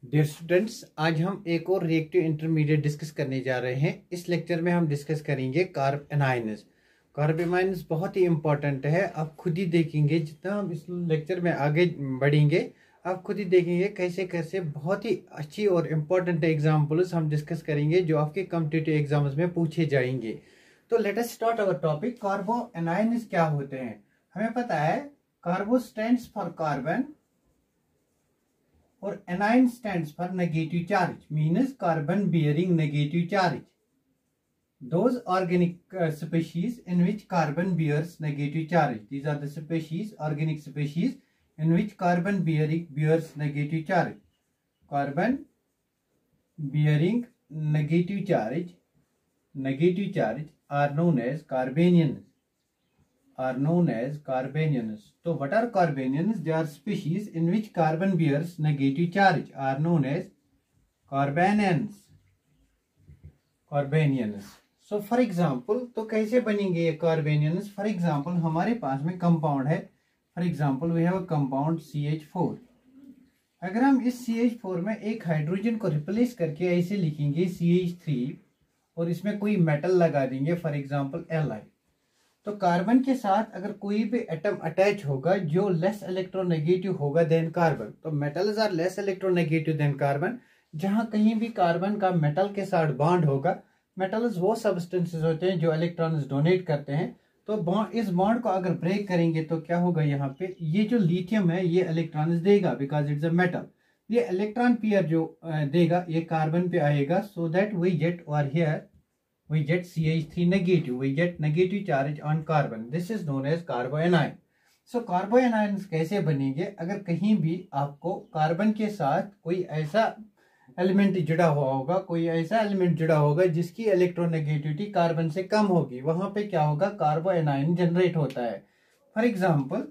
Dear students, आज हम एक और रिएक्टिव इंटरमीडिएट डिस्कस करने जा रहे हैं। इस लेक्चर में हम डिस्कस करेंगे कार्ब एनाइन्स। कार्ब एनाइन्स बहुत ही इंपॉर्टेंट है। आप खुद ही देखेंगे, जितना हम इस लेक्चर में आगे बढ़ेंगे आप खुद ही देखेंगे कैसे कैसे बहुत ही अच्छी और इम्पोर्टेंट एग्जाम्पल्स हम डिस्कस करेंगे जो आपके कॉम्पिटिटिव एग्जाम्स में पूछे जाएंगे। तो let us start our topic. Carbanions क्या होते हैं? हमें पता है कार्बो स्टैंड्स फॉर कार्बन और anion stands for negative charge, means carbon bearing negative charge. Those organic species in which carbon bears negative charge, these are the species, organic species in which carbon bears negative charge. Carbon bearing negative charge are known as carbanions. So what are carbanions? They are species in which carbon bears negative charge, are known as carbanions. So for example, तो कैसे बनेंगे ये carbanions? For example, हमारे पास में compound है। For example, we have a compound CH4. अगर हम इस CH4 में एक हाइड्रोजन को रिप्लेस करके ऐसे लिखेंगे CH3 और इसमें कोई मेटल लगा देंगे, फॉर एग्जाम्पल Li, तो कार्बन के साथ अगर कोई भी एटम अटैच होगा जो लेस इलेक्ट्रोनेगेटिव होगा देन कार्बन, तो metals are less electronegative than carbon. जहां कहीं भी कार्बन का मेटल के साथ बॉन्ड होगा, मेटल्स वो सब्सटेंसेस होते हैं जो इलेक्ट्रॉन्स डोनेट करते हैं, तो इस बॉन्ड को अगर ब्रेक करेंगे तो क्या होगा, यहाँ पे ये जो लिथियम है ये इलेक्ट्रॉन्स देगा बिकॉज इट्स अ मेटल। ये इलेक्ट्रॉन पेयर जो देगा ये कार्बन पे आएगा, सो दैट वी गेट और here we get CH3 negative, we get negative charge on carbon. This is known as carboanion. So carboanions कैसे बनेंगे? अगर कहीं भी आपको कार्बन के साथ कोई ऐसा एलिमेंट जुड़ा हुआ होगा, कोई ऐसा एलिमेंट जुड़ा होगा जिसकी इलेक्ट्रोनेगेटिविटी कार्बन से कम होगी, वहां पे क्या होगा, कार्बोएनाइन जनरेट होता है। फॉर एग्जाम्पल,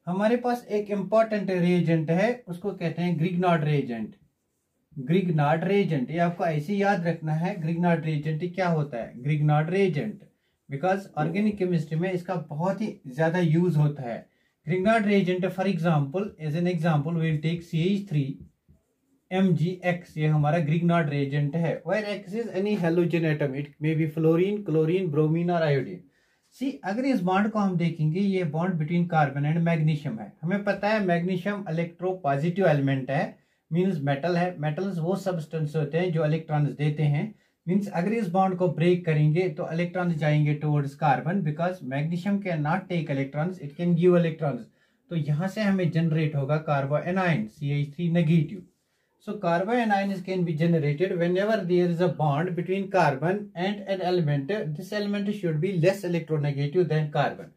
हमारे पास एक इंपॉर्टेंट रिएजेंट है, उसको कहते हैं ग्रिग्नार्ड रिएजेंट। ग्रिग्नार्ड रिएजेंट, ये आपको ऐसे याद रखना है। ग्रिग्नार्ड रिएजेंट क्या होता है? Grignard reagent, because organic chemistry में इसका बहुत ही ज्यादा यूज होता है। Grignard reagent, for example, as an example we will take CH3Mgx, ये हमारा ग्रिग्नार्ड रिएजेंट है। Where X is any halogen atom, it may be fluorine, chlorine, bromine और आयोडीन। सी, अगर इस बॉन्ड को हम देखेंगे, ये bond between carbon and magnesium है। हमें पता है मैग्नीशियम इलेक्ट्रोपॉजिटिव एलिमेंट है, मीन्स मेटल है। मेटल्स वो सब्सटेंस होते हैं जो इलेक्ट्रॉन्स देते हैं। मीन्स अगर इस बॉन्ड को ब्रेक करेंगे तो इलेक्ट्रॉन्स जाएंगे towards carbon, because magnesium can not take electrons, it can give electrons. तो यहां से हमें जनरेट होगा carbanion CH3 negative. So carbanion can be generated whenever there is a bond between carbon and an element. This element should be less electronegative than carbon.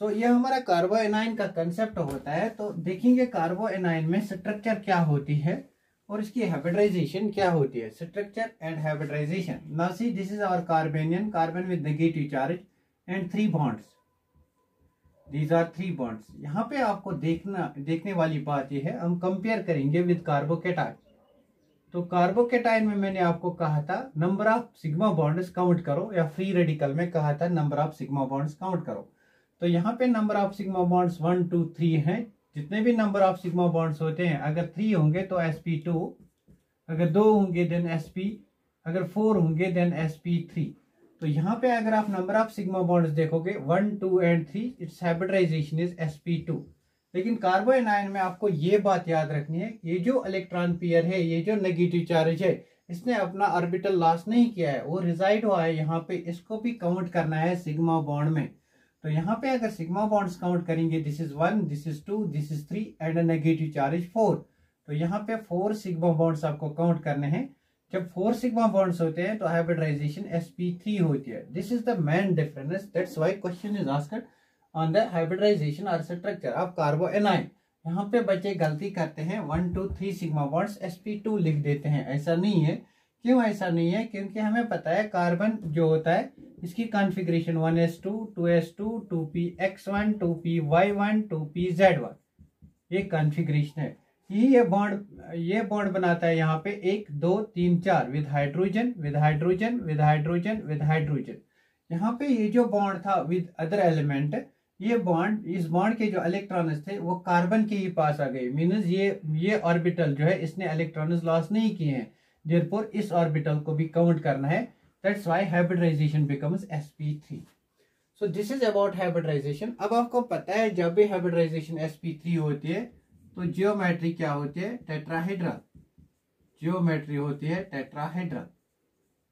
तो ये हमारा कार्बोएनाइन का concept होता है। तो देखेंगे कार्बोएनाइन में स्ट्रक्चर क्या होती है और इसकी हाइब्रिडाइजेशन क्या होती है। Structure and hybridisation. Now see, this is our carbanion, carbon with negative charge and 3 bonds. These are 3 bonds. यहाँ पे आपको देखने वाली बात यह है, हम कंपेयर करेंगे विद कार्बोकेटाइन। तो कार्बोकेटाइन में मैंने आपको कहा था number of sigma bonds count करो, या फ्री रेडिकल में कहा था number of sigma bonds count करो। तो यहाँ पे नंबर ऑफ सिग्मा बॉन्ड्स 1 2 3 हैं। जितने भी नंबर ऑफ सिग्मा बॉन्ड्स होते हैं, अगर 3 होंगे तो sp2, अगर 2 होंगे देन sp, अगर 4 होंगे देन sp3। तो यहाँ पे अगर आप नंबर ऑफ सिग्मा बॉन्ड्स देखोगे 1 2 and 3, it's hybridisation is sp2। लेकिन कार्बोएनाइन में आपको ये बात याद रखनी है, ये जो इलेक्ट्रॉन पेयर है, ये जो नेगेटिव चार्ज है, इसने अपना ऑर्बिटल लॉस नहीं किया है, वो रिजाइड हुआ है यहाँ पे। इसको भी काउंट करना है सिग्मा बॉन्ड में। तो यहाँ पे अगर सिग्मा बॉन्ड्स काउंट करेंगे, this is 1, this is 2, this is 3 and a negative charge 4। तो यहाँ पे 4 सिग्मा बॉन्ड्स आपको काउंट करने हैं। जब 4 सिग्मा बॉन्ड्स होते हैं तो हाइब्रिडाइजेशन sp3 होती है। This is the main difference, that's why question is asked on the hybridisation और स्ट्रक्चर ऑफ कार्बोएनाइन। यहाँ पे बच्चे गलती करते हैं, 1 2 3 सिग्मा बॉन्ड्स sp2 लिख देते हैं। ऐसा नहीं है। क्यों ऐसा नहीं है? क्योंकि हमें पता है कार्बन जो होता है इसकी configuration 1s2 2s2 2px1 2py1 2pz1, ये कॉन्फ़िगरेशन है। ये बॉन्ड बनाता है यहाँ पे 1 2 3 4 with hydrogen with hydrogen with hydrogen with hydrogen. यहाँ पे ये जो बॉन्ड था विद अदर एलिमेंट, ये बॉन्ड, इस बॉन्ड के जो इलेक्ट्रॉन्स थे वो कार्बन के ही पास आ गए, मीन्स ये ऑर्बिटल जो है इसने इलेक्ट्रॉन्स लॉस नहीं किए हैं, देयरफॉर इस ऑर्बिटल को भी काउंट करना है, that's why hybridisation becomes sp3। So this is about hybridisation. अब आपको पता है जब भी हाइब्रिडाइजेशन sp3 होती है तो जियोमेट्री क्या होती है, टेट्राहेड्रल, जियोमेट्री होती है टेट्राहेड्रल।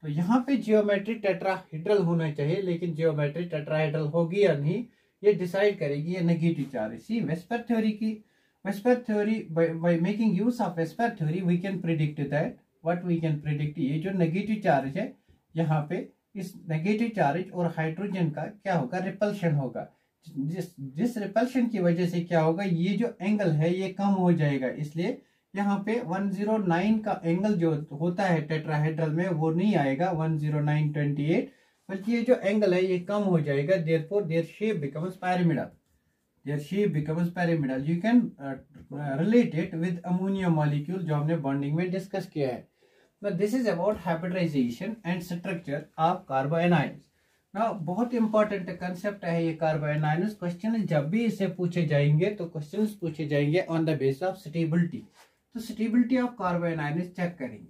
तो यहाँ पे जियोमेट्री टेट्राहेड्रल होना चाहिए, लेकिन जियोमेट्री टेट्राहेड्रल होगी या नहीं ये डिसाइड करेगी ये negative charge. See VSEPR theory by making use of VSEPR theory we can predict that what we can predict, ये जो नेगेटिव चार्ज है यहाँ पे इस नेगेटिव चार्ज और हाइड्रोजन का क्या होगा, रिपल्शन होगा। जिस रिपल्शन की वजह से क्या होगा, ये जो एंगल है ये कम हो जाएगा, इसलिए यहाँ पे 109 का एंगल जो होता है टेट्राहेड्रल में वो नहीं आएगा 10928, बल्कि ये जो एंगल है ये कम हो जाएगा, therefore their shape becomes pyramidal, their shape becomes pyramidal. You can relate it with ammonia molecule जो हमने बॉन्डिंग में डिस्कस किया है। Now this is about hybridization and structure of कार्बोएनाइंस। Now बहुत इंपॉर्टेंट कंसेप्ट है ये कार्बोएनाइंस। क्वेश्चन जब भी इससे पूछे जाएंगे तो क्वेश्चंस पूछे जाएंगे on the base of stability. तो स्टेबिलिटी ऑफ कार्बोएनाइंस चेक करेंगे।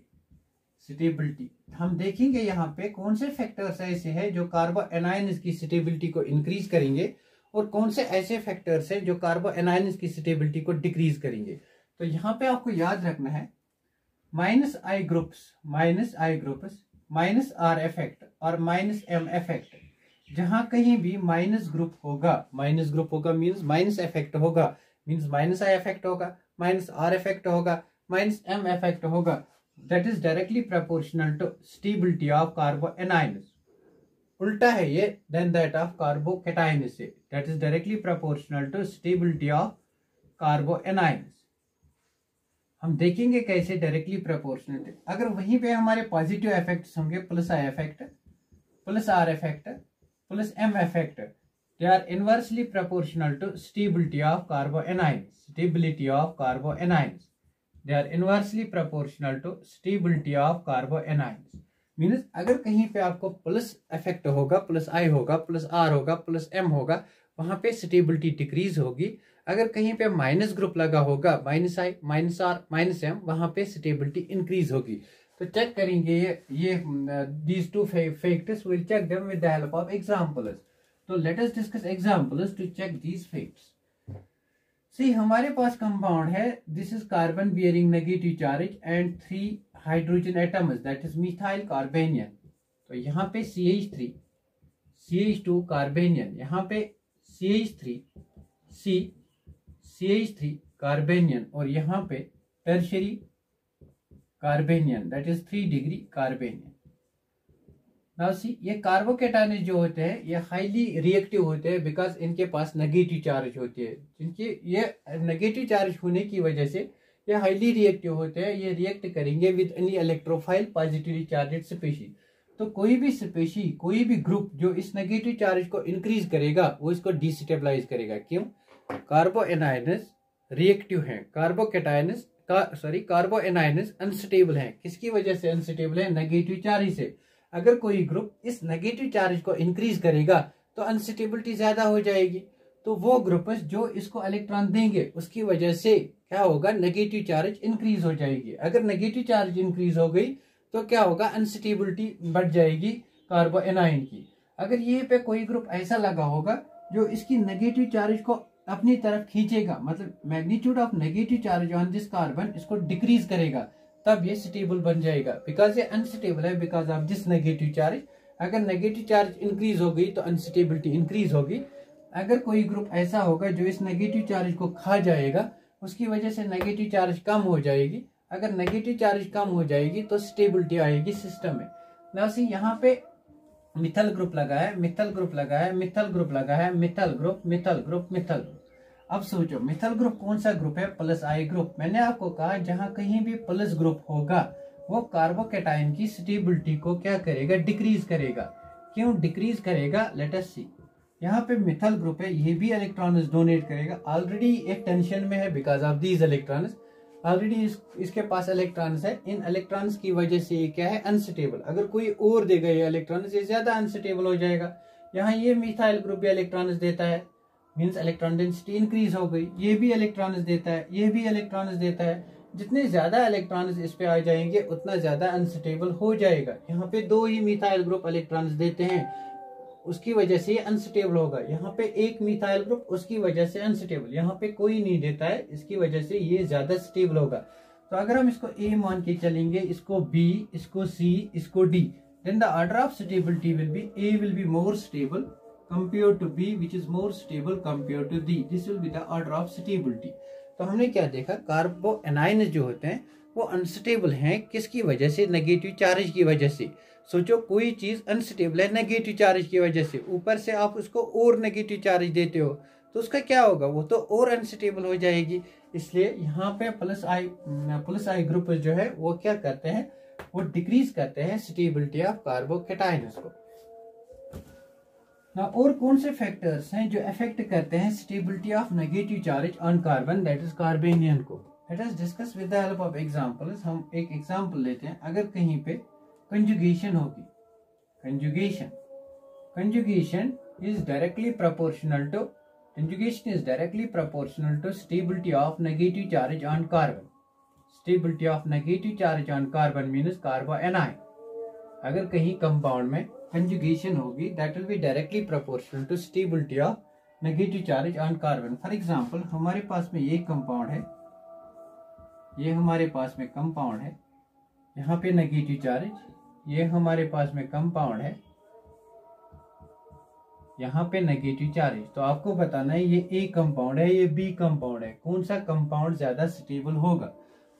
स्टेबिलिटी हम देखेंगे यहाँ पे कौन से फैक्टर्स ऐसे हैं जो कार्बोएनाइंस की स्टेबिलिटी को इंक्रीज करेंगे और कौन से ऐसे फैक्टर्स हैं जो कार्बोएनाइंस की स्टेबिलिटी को डिक्रीज करेंगे। तो यहाँ पे आपको याद रखना है minus I groups, minus R effect और माइनस एम इफेक्ट। जहां कहीं भी माइनस ग्रुप होगा मीन्स माइनस इफेक्ट होगा, मीन्स माइनस आई इफेक्ट होगा, माइनस आर इफेक्ट होगा, माइनस एम इफेक्ट होगा, that is directly proportional to stability of carbanions. उल्टा है ये देन दैट ऑफ कार्बोकैटायंस से, that is directly proportional to stability of carbanions. हम देखेंगे कैसे डायरेक्टली प्रोपोर्शनल है। अगर वहीं पे हमारे पॉजिटिव इफेक्ट्स होंगे plus I effect, plus R effect, plus M effect, they are inversely proportional to stability of carbanions, stability of carbanions, they are inversely proportional to stability of carbanions. Means अगर कहीं पे आपको plus effect होगा, plus I होगा, plus R होगा, plus M होगा, वहां पे स्टेबिलिटी डिक्रीज होगी। अगर कहीं पे माइनस ग्रुप लगा होगा, minus I, minus R, minus M, वहां पे स्टेबिलिटी इंक्रीज होगी। तो चेक करेंगे ये these two factors, will check them with the help of examples. तो let us discuss examples to check these facts. See हमारे पास कंपाउंड है, this is carbon bearing negative charge and 3 hydrogen atoms, that is methyl carbanion. तो यहाँ पे CH3, CH2 कार्बेनियन, यहाँ पे CH3, CH3 कार्बेनियन और यहाँ पे tertiary carbanion, that is 3 degree carbanion. Now see ये कार्बोकैटायंस जो होते हैं ये हाईली रिएक्टिव होते हैं बिकॉज इनके पास नेगेटिव चार्ज होती है। जिनके ये नेगेटिव चार्ज होने की वजह से ये हाईली रिएक्टिव होते हैं, ये रिएक्ट करेंगे with any electrophile positively charged species. तो कोई भी स्पीशी, कोई भी ग्रुप जो इस नेगेटिव चार्ज को इंक्रीज करेगा वो इसको डिस्टेबलाइज करेगा। क्यों? कार्बोएनाइंस रिएक्टिव हैं, कार्बोएनाइंस अनस्टेबल हैं। किसकी वजह से अनस्टेबल है? नेगेटिव चार्ज से। अगर कोई ग्रुप इस नेगेटिव चार्ज को इंक्रीज करेगा तो अनस्टेबिलिटी ज्यादा हो जाएगी। तो वो ग्रुप्स जो इसको इलेक्ट्रॉन देंगे उसकी वजह से क्या होगा? नेगेटिव चार्ज इंक्रीज हो जाएगी। अगर नेगेटिव चार्ज इंक्रीज हो गई तो क्या होगा? अनस्टेबिलिटी बढ़ जाएगी कार्बोएनाइन की। अगर ये पे कोई ग्रुप ऐसा लगा होगा जो इसकी नेगेटिव चार्ज को अपनी तरफ खींचेगा, मतलब magnitude of negative charge on this carbon इसको डिक्रीज करेगा, तब ये स्टेबल बन जाएगा। बिकॉज ये अनस्टेबल है because of this negative charge. अगर नेगेटिव चार्ज इंक्रीज हो गई तो अनस्टेबिलिटी इंक्रीज होगी। अगर कोई ग्रुप ऐसा होगा जो इस नेगेटिव चार्ज को खा जाएगा, उसकी वजह से नेगेटिव चार्ज कम हो जाएगी। अगर नेगेटिव चार्ज कम हो जाएगी तो स्टेबिलिटी आएगी सिस्टम में। नाउ सी यहाँ पे मिथल ग्रुप लगा है, मिथल ग्रुप लगा है, मिथल ग्रुप लगा है, methyl group, methyl group, methyl group. अब सोचो मिथल ग्रुप कौन सा ग्रुप है? Plus I group. मैंने आपको कहा जहां कहीं भी प्लस ग्रुप होगा वो कार्बोकैटायन की स्टेबिलिटी को क्या करेगा? डिक्रीज करेगा। क्यों डिक्रीज करेगा? लेट अस सी। यहाँ पे मिथल ग्रुप है, ये भी इलेक्ट्रॉन्स डोनेट करेगा। ऑलरेडी एक टेंशन में है because of these electrons. Already इसके पास इलेक्ट्रॉन्स है, इन इलेक्ट्रॉन्स की वजह से ये क्या है? अनस्टेबल। अगर कोई और देगा ये इलेक्ट्रॉन्स, ये ज्यादा अनस्टेबल हो जाएगा। यहाँ ये मिथाइल ग्रुप भी इलेक्ट्रॉन्स देता है, मीन्स इलेक्ट्रॉन डेंसिटी इंक्रीज हो गई, ये भी इलेक्ट्रॉन्स देता है, ये भी इलेक्ट्रॉन्स देता है। जितने ज्यादा इलेक्ट्रॉन्स इस पे आ जाएंगे उतना ज्यादा अनस्टेबल हो जाएगा। यहाँ पे 2 ही मिथाइल ग्रुप इलेक्ट्रॉन्स देते हैं, उसकी वजह से ये अनस्टेबल होगा। यहाँ पे 1 मिथाइल ग्रुप, उसकी वजह से अनस्टेबल। यहाँ पे कोई नहीं देता है, इसकी वजह से ये ज्यादा स्टेबल होगा। तो अगर हम इसको ए मान के चलेंगे, इसको बी, इसको सी, इसको D, then the order of stability will be A will be more stable compared to B which is more stable compared to D. This will be the order of stability. तो हमने क्या देखा, कार्बो A9 जो होते हैं वो unstable हैं, किसकी वजह से? नेगेटिव चार्ज की वजह से। सोचो कोई चीज अनस्टेबल है नेगेटिव चार्ज की वजह से, ऊपर से आप उसको और नेगेटिव चार्ज देते हो तो उसका क्या होगा, वो तो और अनस्टेबल हो जाएगी। इसलिए यहाँ पे प्लस आई ग्रुप जो है वो क्या करते हैं, वो डिक्रीज करते हैं स्टेबिलिटी ऑफ कार्बोकैटायंस को। ना और कौन से फैक्टर्स हैं जो अफेक्ट करते हैं stability of negative charge on carbon, that is carbanion को। Let us discuss with the help of examples. हम एक एग्जांपल लेते हैं। अगर कहीं पे कंजुगेशन होगी, conjugation is directly proportional to stability of negative charge on carbon. Stability of negative charge on carbon means carbanion. अगर कहीं कंपाउंड में कंजुगेशन होगी, that will be directly proportional to stability of negative charge on carbon. For example हमारे पास में ये compound है, ये हमारे पास में कंपाउंड है, यहाँ पे नेगेटिव चार्ज, ये हमारे पास में कंपाउंड है, यहाँ पे नेगेटिव चार्ज। तो आपको बताना है ये ए कंपाउंड है, ये बी कंपाउंड है, कौन सा कंपाउंड ज्यादा स्टेबल होगा।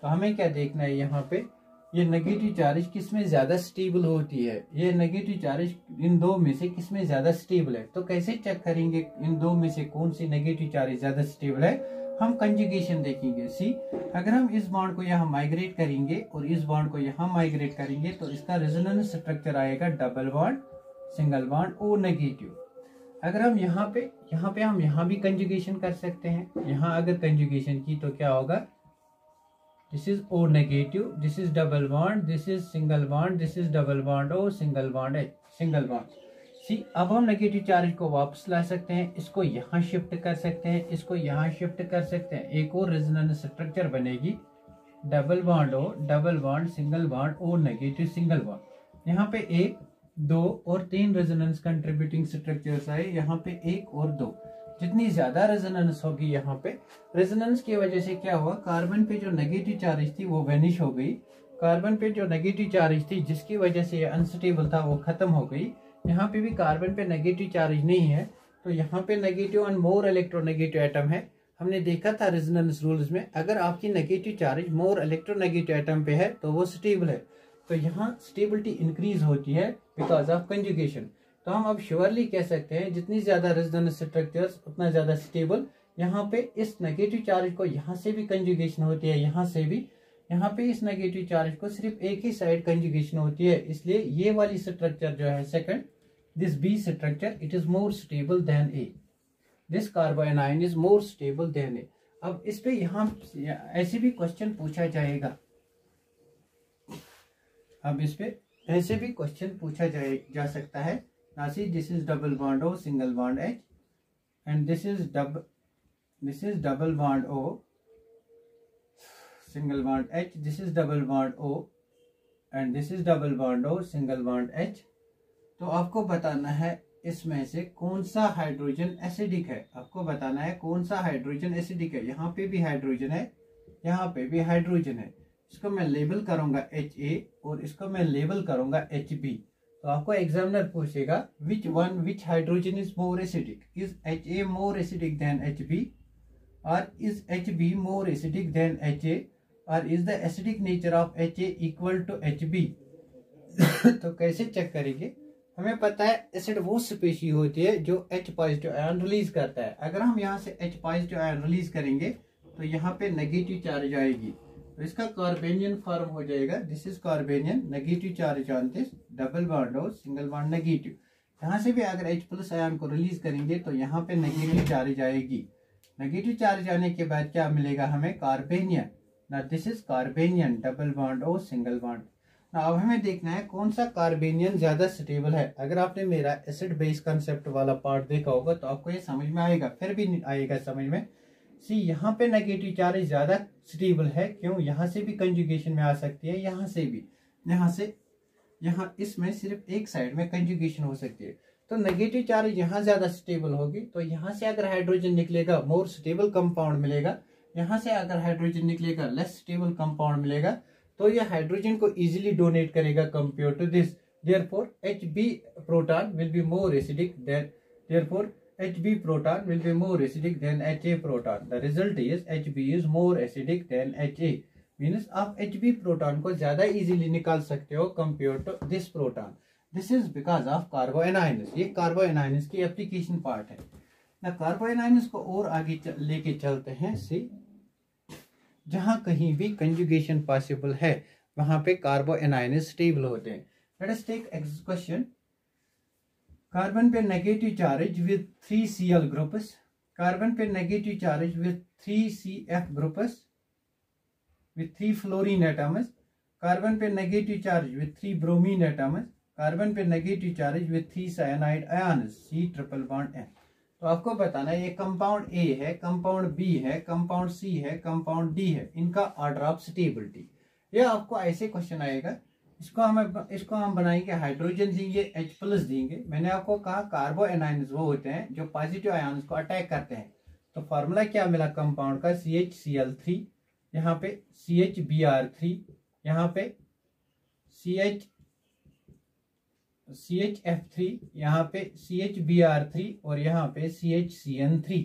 तो हमें क्या देखना है, यहाँ पे ये नेगेटिव चार्ज किसमें ज्यादा स्टेबल होती है, ये नेगेटिव चार्ज इन दो में से किसमें ज्यादा स्टेबल है। तो कैसे चेक करेंगे इन दो में से कौन सी नेगेटिव चार्ज ज्यादा स्टेबल है, हम कंजुगेशन देखेंगे। सी, अगर हम इस बॉन्ड को यहाँ माइग्रेट करेंगे और इस बॉन्ड को यहाँ माइग्रेट करेंगे तो इसका रेजोनेंस स्ट्रक्चर आएगा double bond, single bond, O negative. अगर हम यहाँ पे हम यहाँ भी कंजुगेशन कर सकते हैं। यहाँ अगर कंजुगेशन की तो क्या होगा, this is O negative, this is double bond, this is single bond, this is double bond O, single bond H, single bond. See, अब हम नेगेटिव चार्ज को वापस ला सकते हैं, इसको यहाँ शिफ्ट कर सकते हैं, इसको यहाँ शिफ्ट कर सकते हैं, एक और रेजोनेंस स्ट्रक्चर बनेगी double bond O, double bond, single bond O negative, single bond. यहाँ पे 1, 2 और 3 रेजोनेंस कंट्रीब्यूटिंग स्ट्रक्चर्स आए, यहाँ पे 1 और 2। जितनी ज्यादा रेजोनेंस होगी यहाँ पे, रेजोनेंस की वजह से क्या हुआ, कार्बन पे जो नेगेटिव चार्ज थी वो वेनिश हो गई। कार्बन पे जो नेगेटिव चार्ज थी जिसकी वजह से ये अनस्टेबल था वो खत्म हो गई। यहाँ पे भी कार्बन पे नेगेटिव चार्ज नहीं है, तो यहाँ पे negative and more electronegative atom है। हमने देखा था रेजोनेंस रूल्स में, अगर आपकी negative charge more electronegative atom पे है तो वो स्टेबल है। तो यहाँ स्टेबिलिटी इंक्रीज होती है बिकॉज ऑफ कंजुगेशन। तो हम अब श्योरली कह सकते हैं जितनी ज्यादा रेजोनेंस स्ट्रक्चर्स उतना ज्यादा स्टेबल। यहाँ पे इस नेगेटिव चार्ज को यहाँ से भी कंजुगेशन होती है, यहाँ से भी, यहाँ पे इस नेगेटिव चार्ज को सिर्फ एक ही साइड कंजुगेशन होती है, इसलिए ये वाली स्ट्रक्चर जो है second, this B structure, it is more stable than A. This carbanion is more stable than A. अब इस पे यहाँ ऐसे भी क्वेश्चन पूछा जाएगा, अब इस पे ऐसे भी क्वेश्चन पूछा जा सकता है। Now see, this is double bond O, single bond H, and this is double bond O, single bond H. This is double bond O, and this is double bond O, single bond H. तो आपको बताना है इसमें से कौन सा hydrogen acidic है, आपको बताना है कौन सा हाइड्रोजन एसिडिक है। यहाँ पे भी हाइड्रोजन है, यहाँ पे भी हाइड्रोजन है। इसको मैं लेबल करूंगा HA और इसको मैं लेबल करूंगा HB। तो आपको एग्जामिनर पूछेगा which hydrogen is more acidic, is HA more acidic than HB, or is HB more acidic than HA, or is the acidic nature of HA equal to HB। तो कैसे check करेंगे, हमें पता है acid वो species होती है जो H पॉजिटिव आयन रिलीज करता है। अगर हम यहाँ से H पॉजिटिव आयन रिलीज करेंगे तो यहाँ पे नेगेटिव चार्ज आएगी, तो इसका कार्बेनियन फॉर्म हो जाएगा, this is carbanion, negative charge on this, double bond और सिंगल बॉन्ड नेगेटिव। यहाँ से भी अगर H प्लस आयन को रिलीज करेंगे तो यहाँ पे नेगेटिव चार्ज आएगी। नेगेटिव चार्ज आने के बाद क्या मिलेगा हमें, कार्बेनियन। ना this is carbanion, double bond और सिंगल बॉन्ड। अब हमें देखना है कौन सा कार्बेनियन ज्यादा स्टेबल है। अगर आपने मेरा एसिड बेस कंसेप्ट वाला पार्ट देखा होगा तो आपको ये समझ में आएगा, फिर भी नहीं आएगा समझ में। सी यहाँ पे नेगेटिव चार्ज ज्यादा स्टेबल है, क्यों? यहाँ से भी कंजुगेशन में आ सकती है, यहाँ से भी, यहाँ से, यहाँ इसमें सिर्फ एक साइड में कंजुगेशन हो सकती है। तो नेगेटिव चार्ज यहाँ ज्यादा स्टेबल होगी, तो यहाँ से अगर हाइड्रोजन निकलेगा मोर स्टेबल कंपाउंड मिलेगा, यहाँ से अगर हाइड्रोजन निकलेगा लेस स्टेबल कंपाउंड मिलेगा, तो ये हाइड्रोजन को इजीली डोनेट करेगा compare to this. Therefore Hb proton will be more acidic than therefore Hb proton will be more acidic than Ha proton. The result is Hb is more acidic than Ha. मीन्स आप Hb proton को ज्यादा easily निकाल सकते हो compare to this proton. This is because of carbanions. ये carbanions की application part है ना। कार्बोएनाइंस को और आगे लेके चलते हैं। सी जहां कहीं भी कंजुगेशन पॉसिबल है वहां पे कार्बोएनाइंस स्टेबल होते हैं। Let us take question. Carbon पे negative charge with 3Cl groups, carbon पे negative charge with 3CF groups with 3 fluorine atoms, carbon पे negative charge with 3 bromine atoms, carbon पे negative charge with 3 cyanide ions, C triple bond N। तो आपको बताना है ये compound A है, compound B है, कंपाउंड C है, कंपाउंड D है, इनका ऑर्डर ऑफ स्टेबिलिटी। ये आपको ऐसे क्वेश्चन आएगा। इसको हम बनाएंगे, हाइड्रोजन देंगे, H+ देंगे। मैंने आपको कहा कार्बोएनाइंस वो होते हैं जो पॉजिटिव आयन्स को अटैक करते हैं। तो फॉर्मूला क्या मिला कंपाउंड का? CHCl3, यहाँ पे CHBr3, यहाँ पे CHF3, यहाँ पे CHBr3 और यहाँ पे CHCN3।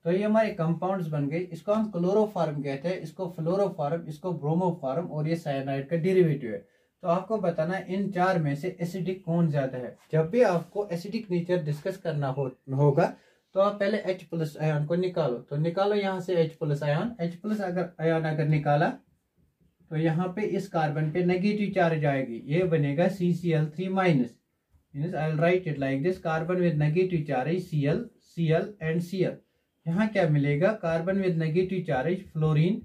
तो ये हमारे कंपाउंड्स बन गए। इसको हम क्लोरोफॉर्म कहते हैं, इसको फ्लोरोफॉर्म, इसको ब्रोमोफॉर्म, और ये साइनाइड का डेरिवेटिव है। तो आपको बताना इन चार में से एसिडिक कौन ज्यादा है। जब भी आपको एसिडिक नेचर डिस्कस करना होगा तो आप पहले H+ आयन को निकालो। तो निकालो यहाँ से H+ आयन। H+ अगर निकाला तो यहाँ पे इस कार्बन पे नेगेटिव चार्ज आएगी, ये बनेगा CCl3-। Means I will write it like this, carbon with negative charge Cl, Cl and Cl। यहाँ क्या मिलेगा? Carbon with negative charge fluorine,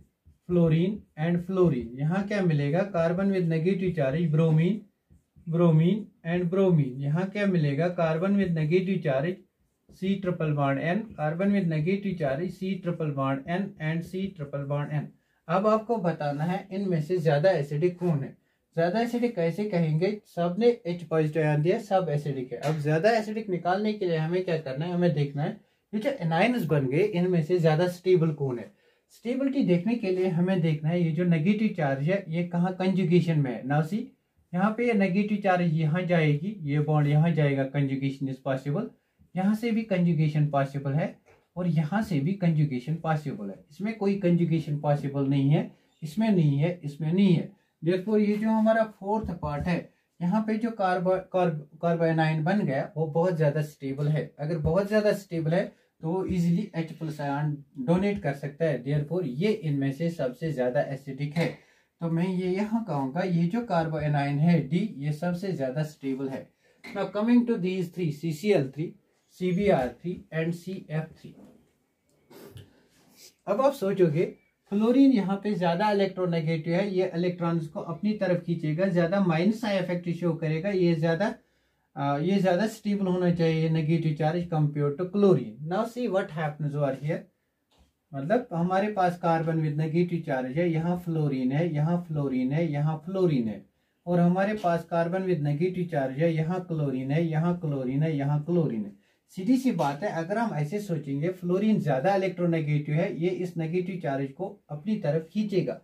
fluorine and fluorine. यहाँ क्या मिलेगा? Carbon with negative charge bromine, bromine and bromine. यहाँ क्या मिलेगा? Carbon with negative charge C triple bond N, carbon with negative charge C triple bond N and C triple bond N। अब आपको बताना है इनमें से ज्यादा एसिडिक कौन है। ज्यादा एसिडिक कैसे कहेंगे? सबने H+ आयन दिया, सब एसिडिक है। अब ज्यादा एसिडिक निकालने के लिए हमें क्या करना है? हमें देखना है ये जो एनाइंस बन गए इनमें से ज्यादा स्टेबल कौन है। स्टेबिलिटी देखने के लिए हमें देखना है ये जो नेगेटिव चार्ज है ये कहाँ कंजुगेशन में है। नाउ सी यहाँ पे ये नेगेटिव चार्ज यहाँ जाएगी, ये बॉन्ड यहाँ जाएगा, कंजुगेशन इज पॉसिबल। यहाँ से भी कंजुगेशन पॉसिबल है और यहाँ से भी कंजुगेशन पॉसिबल है। इसमें कोई कंजुगेशन पॉसिबल नहीं है, इसमें नहीं है, इसमें नहीं है। देखो ये जो हमारा फोर्थ पार्ट है यहाँ पे जो कार्बोएनाइन बन गया वो बहुत ज्यादा स्टेबल है। अगर बहुत ज्यादा स्टेबल है तो वो इजीली H+ आयन डोनेट कर सकता है। देयरफॉर ये इनमें से सबसे ज्यादा एसिडिक है। तो मैं ये यहाँ कहूँगा ये जो कार्बोएनाइन है D, ये सबसे ज्यादा स्टेबल है। Now coming to these three, CCl3, CBr3 and CF3। अब आप सोचोगे फ्लोरीन यहाँ पे ज्यादा इलेक्ट्रोनेगेटिव है, ये इलेक्ट्रॉन्स को अपनी तरफ खींचेगा, ज्यादा माइनस आई इफेक्ट शो करेगा, ये ज्यादा स्टेबल होना चाहिए negative charge compare to chlorine. Now see what happens over here. मतलब हमारे पास कार्बन विद नेगेटिव चार्ज है, यहाँ फ्लोरीन है, यहाँ फ्लोरीन है, यहाँ फ्लोरीन है, और हमारे पास कार्बन विद नेगेटिव चार्ज है, यहाँ क्लोरीन है, यहाँ क्लोरीन है, यहाँ क्लोरीन है। सीधी सी बात है, अगर हम ऐसे सोचेंगे फ्लोरीन ज्यादा इलेक्ट्रोनेगेटिव है, ये इस नेगेटिव चार्ज को अपनी तरफ खींचेगा।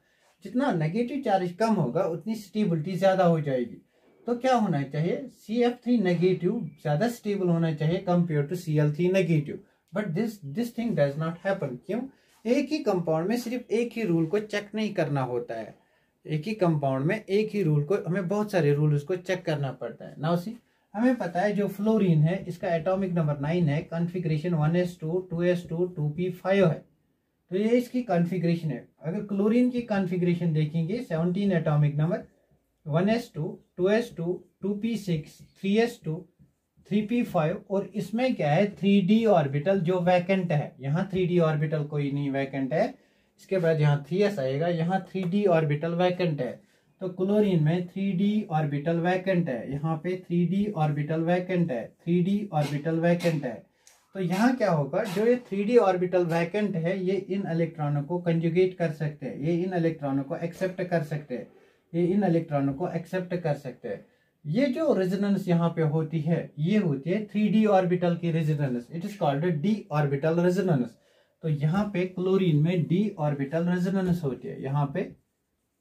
जितना नेगेटिव चार्ज कम होगा उतनी स्टेबिलिटी ज्यादा हो जाएगी। तो क्या होना चाहिए? CF3 नेगेटिव ज्यादा स्टेबल होना चाहिए compare to Cl3 negative. But this thing does not happen. क्यों? एक ही कंपाउंड में सिर्फ एक ही रूल को चेक नहीं करना होता है। एक ही कंपाउंड में एक ही रूल को, हमें बहुत सारे रूल्स को चेक करना पड़ता है। नाउ सी हमें पता है जो फ्लोरीन है इसका एटॉमिक नंबर 9 है, कॉन्फ़िगरेशन 1s2 2s2 2p5 है। तो ये इसकी कॉन्फ़िगरेशन है। अगर क्लोरीन की कॉन्फ़िगरेशन देखेंगे 17 atomic number, 1s2 2s2 2p6 3s2 3p5, और इसमें क्या है 3d ऑर्बिटल जो वैकेंट है। यहाँ 3d ऑर्बिटल कोई नहीं वैकेंट है। इसके बाद यहाँ 3s आएगा, यहाँ 3d ऑर्बिटल वैकेंट है। तो क्लोरीन में 3d ऑर्बिटल वैकेंट है, यहाँ पे 3d ऑर्बिटल वैकेंट है, 3d ऑर्बिटल वैकेंट है। तो यहाँ क्या होगा, जो ये 3d ऑर्बिटल वैकेंट है ये इन इलेक्ट्रॉनों को कंजुगेट कर सकते हैं, ये इन इलेक्ट्रॉनों को एक्सेप्ट कर सकते हैं, ये इन इलेक्ट्रॉनों को एक्सेप्ट कर सकते हैं। ये जो रेजोनेंस यहाँ पे होती है ये होती है 3d ऑर्बिटल की resonance, it is called d orbital resonance. तो यहाँ पे क्लोरीन में d ऑर्बिटल रेजोनेंस होती है, यहाँ पे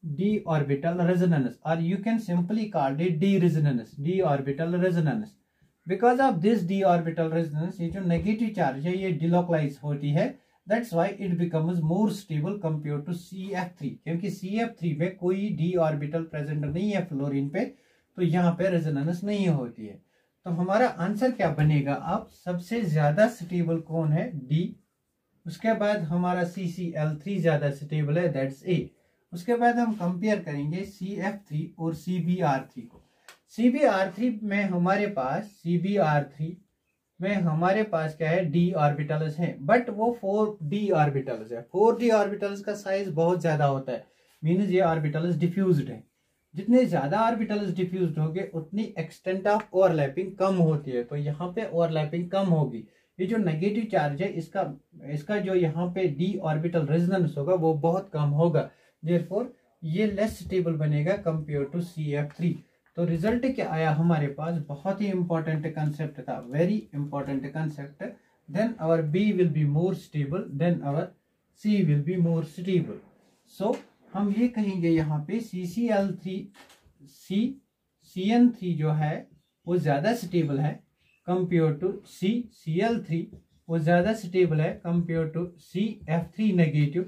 d ऑर्बिटल रेजोनेंस, और you can simply call it d resonance, d orbital resonance. Because of this d orbital resonance ये जो नेगेटिव चार्ज है ये डिलोकलाइज होती है, that's why it becomes more stable compare to CF3, क्योंकि CF3 में कोई d ऑर्बिटल प्रेजेंट नहीं है फ्लोरीन पे, तो यहाँ पे रेजोनेंस नहीं होती है। तो हमारा आंसर क्या बनेगा, अब सबसे ज्यादा स्टेबल कौन है, D। उसके बाद हमारा CCl3 ज्यादा स्टेबल है, दैट्स A। उसके बाद हम कंपेयर करेंगे CF3 और CBr3 को। CBr3 में हमारे पास क्या है, d ऑर्बिटल्स है, बट वो 4d ऑर्बिटल्स है। 4d ऑर्बिटल्स का साइज बहुत ज्यादा होता है, मीन्स ये ऑर्बिटल्स डिफ्यूज्ड है। जितने ज्यादा ऑर्बिटल्स डिफ्यूज्ड होंगे उतनी एक्सटेंट ऑफ ओवरलैपिंग कम होती है, तो यहाँ पे ओवरलैपिंग कम होगी। ये जो नेगेटिव चार्ज है इसका जो यहाँ पे d ऑर्बिटल रेजोनेंस होगा वो बहुत कम होगा, देयरफॉर ये लेस स्टेबल बनेगा कंपेयर टू CF3। तो रिजल्ट क्या आया हमारे पास, बहुत ही इंपॉर्टेंट कंसेप्ट था, very important concept. Then our B will be more stable, then our C will be more stable. So हम ये कहेंगे यहाँ पे CN3 जो है वो ज्यादा स्टेबल है कंपेयर टू CL3, वो ज्यादा स्टेबल है compare to CF3 negative,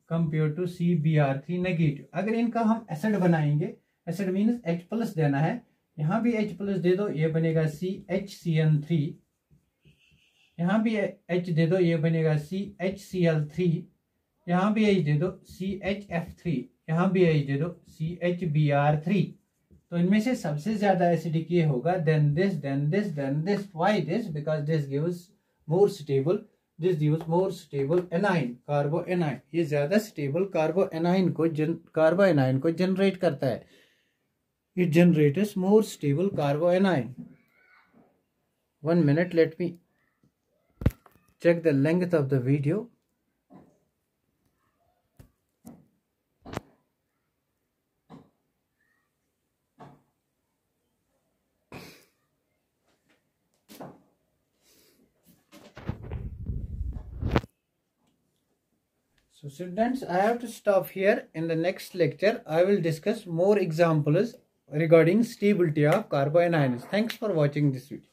compare to CBr3 negative. अगर इनका हम एसिड बनाएंगे, एसिड मीन्स H+ देना है, यहाँ भी H+ दे दो, ये बनेगा CHCN3, यहाँ भी H दे दो, ये बनेगा CHCl3, यहाँ भी H दे दो CHF3, यहाँ भी H दे दो CHBr3। तो इनमें से सबसे ज्यादा एसिडिक ये होगा, than this, than this, than this. Why this, because this gives more stable, this gives more stable anion, carbanion. ये ज्यादा स्टेबल कार्बो एनाइन को जनरेट करता है, it generates more stable carbanion. 1 minute, let me check the length of the video. So students, I have to stop here. In the next lecture, I will discuss more examples regarding stability of carboanions. Thanks for watching this video.